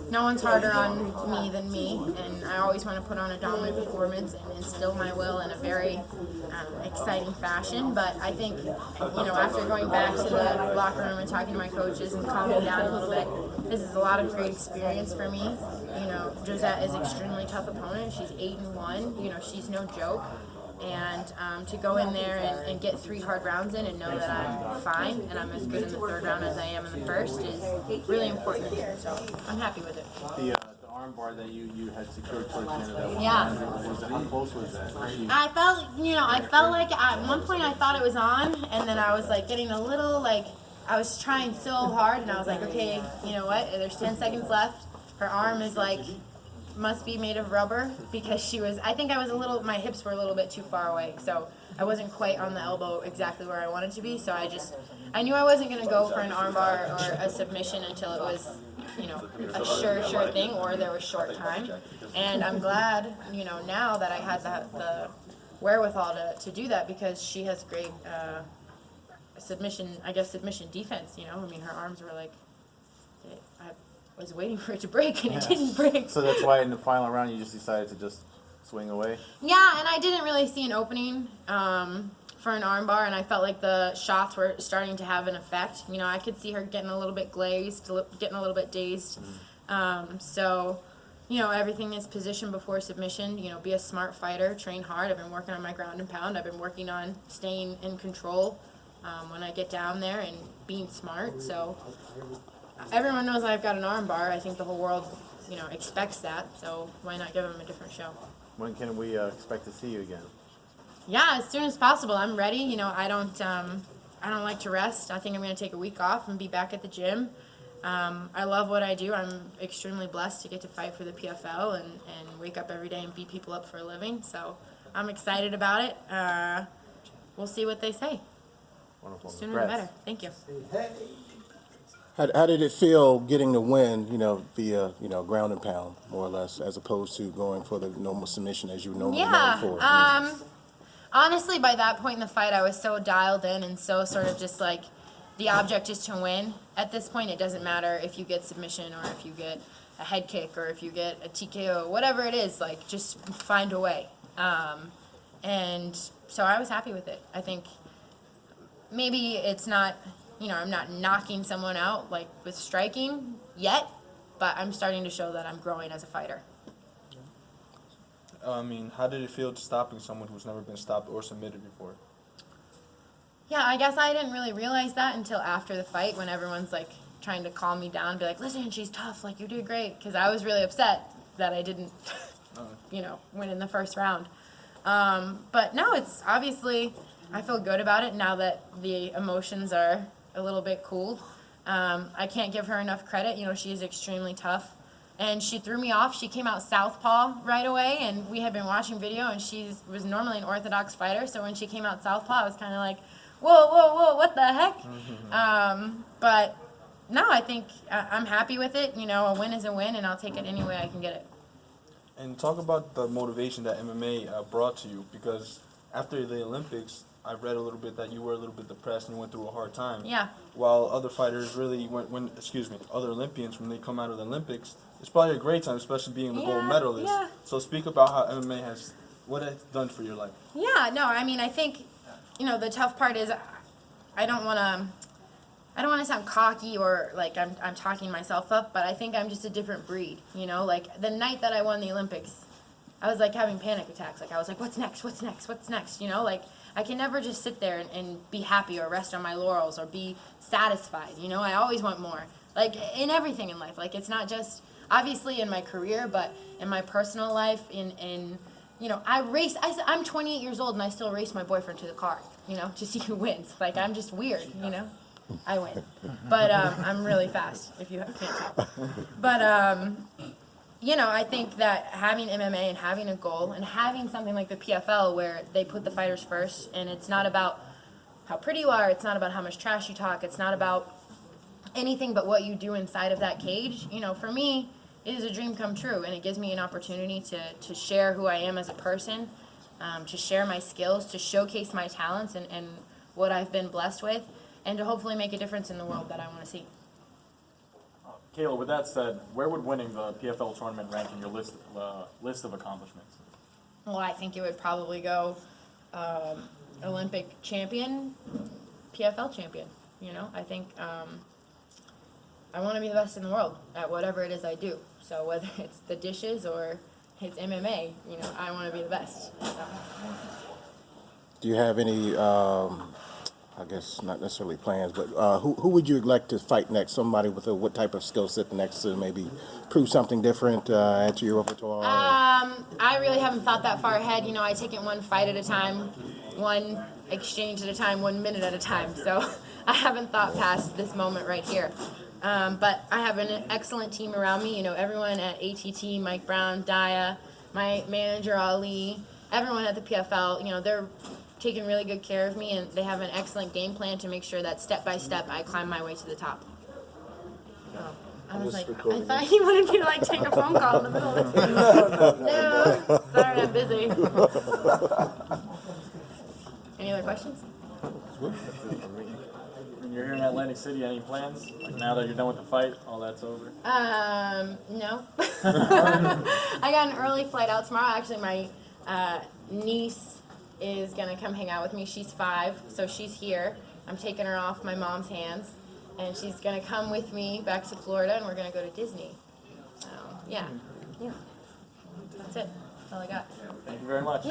no one's harder on me than me, and I always want to put on a dominant performance and instill my will in a very exciting fashion. But I think, after going back to the locker room and talking to my coaches and calming down a little bit, this is a lot of great experience for me. Josette is an extremely tough opponent. She's 8-1. She's no joke. And to go in there and get 3 hard rounds in and know that I'm fine and I'm as good in the 3rd round as I am in the 1st is really important. So I'm happy with it. The arm bar that you had secured towards the end of that one. Yeah. How close was that? I felt like at one point I thought it was on, and then I was like getting a little I was trying so hard, and I was like, okay, you know what? There's 10 seconds left. Her arm is must be made of rubber because my hips were a little bit too far away, so I wasn't quite on the elbow exactly where I wanted to be, so I knew I wasn't going to go for an armbar or a submission until it was, a sure thing or there was short time, and I'm glad, now that I had the wherewithal to do that because she has great submission defense, her arms were I was waiting for it to break, and it didn't break. So that's why in the final round you just decided to just swing away? Yeah, and I didn't really see an opening for an armbar, and I felt like the shots were starting to have an effect. I could see her getting a little bit glazed, getting a little bit dazed. So, everything is position before submission. Be a smart fighter, train hard. I've been working on my ground and pound. I've been working on staying in control when I get down there and being smart. So everyone knows I've got an armbar. I think the whole world, expects that. So why not give them a different show? When can we expect to see you again? Yeah, as soon as possible. I'm ready. I don't like to rest. I think I'm going to take a week off and be back at the gym. I love what I do. I'm extremely blessed to get to fight for the PFL and wake up every day and beat people up for a living. So I'm excited about it. We'll see what they say. Wonderful. Sooner the better. Thank you. How did it feel getting the win, via, ground and pound, more or less, as opposed to going for the normal submission as you normally known for? Honestly, by that point in the fight, I was so dialed in and so sort of just the object is to win. At this point, it doesn't matter if you get submission or if you get a head kick or if you get a TKO, whatever it is, just find a way. And so I was happy with it. I think maybe it's not, I'm not knocking someone out with striking yet, but I'm starting to show that I'm growing as a fighter. How did it feel stopping someone who's never been stopped or submitted before? Yeah, I guess I didn't really realize that until after the fight when everyone's trying to calm me down, be like, listen, she's tough, you do great, because I was really upset that I didn't, win in the first round. But no, it's obviously, I feel good about it now that the emotions are a little bit cooled. I can't give her enough credit. She is extremely tough. And she threw me off. She came out southpaw right away, and we had been watching video, and she was normally an orthodox fighter, so when she came out southpaw, I was kind of like, whoa, what the heck? But no, I think I'm happy with it. A win is a win, and I'll take it any way I can get it. And talk about the motivation that MMA brought to you, because after the Olympics, I read a little bit that you were a little bit depressed and you went through a hard time. Yeah. While other fighters really, other Olympians, when they come out of the Olympics, it's probably a great time, especially being the gold medalist. Yeah. So speak about how MMA what it's done for your life. Yeah, no, I think, the tough part is I don't want to sound cocky or I'm talking myself up, but I think I'm just a different breed, the night that I won the Olympics, I was having panic attacks. I was like, what's next? I can never just sit there and be happy or rest on my laurels or be satisfied. I always want more. In everything in life. It's not just, obviously, in my career, but in my personal life, I race. I'm 28 years old, and I still race my boyfriend to the car, to see who wins. I'm just weird, I win. But I'm really fast, if you can't tell. But, I think that having MMA and having a goal and having something like the PFL where they put the fighters first, and it's not about how pretty you are, it's not about how much trash you talk, it's not about anything but what you do inside of that cage. For me, it is a dream come true, and it gives me an opportunity to share who I am as a person, to share my skills, to showcase my talents and what I've been blessed with, and to hopefully make a difference in the world that I want to see. Kayla, with that said, where would winning the PFL tournament rank in your list of accomplishments? Well, I think it would probably go Olympic champion, PFL champion. You know, I think I want to be the best in the world at whatever it is I do. So whether it's the dishes or it's MMA, you know, I want to be the best. So. Do you have any, I guess not necessarily plans, but who would you like to fight next? Somebody with what type of skill set next to maybe prove something different, add to your repertoire? I really haven't thought that far ahead. You know, I take it one fight at a time, one exchange at a time, 1 minute at a time. So I haven't thought past this moment right here. But I have an excellent team around me. You know, everyone at ATT, Mike Brown, Daya, my manager Ali, everyone at the PFL, you know, they're taking really good care of me, and they have an excellent game plan to make sure that step by step I climb my way to the top. So, I was like, I thought you wanted me to like take a phone call in the middle of this. No, sorry, I'm busy. Any other questions? When you're here in Atlantic City, any plans? Like now that you're done with the fight, all that's over? No. I got an early flight out tomorrow. Actually, my niece is gonna come hang out with me. She's 5, so she's here. I'm taking her off my mom's hands, and she's gonna come with me back to Florida, and we're gonna go to Disney. So yeah. That's it. That's all I got. Thank you very much.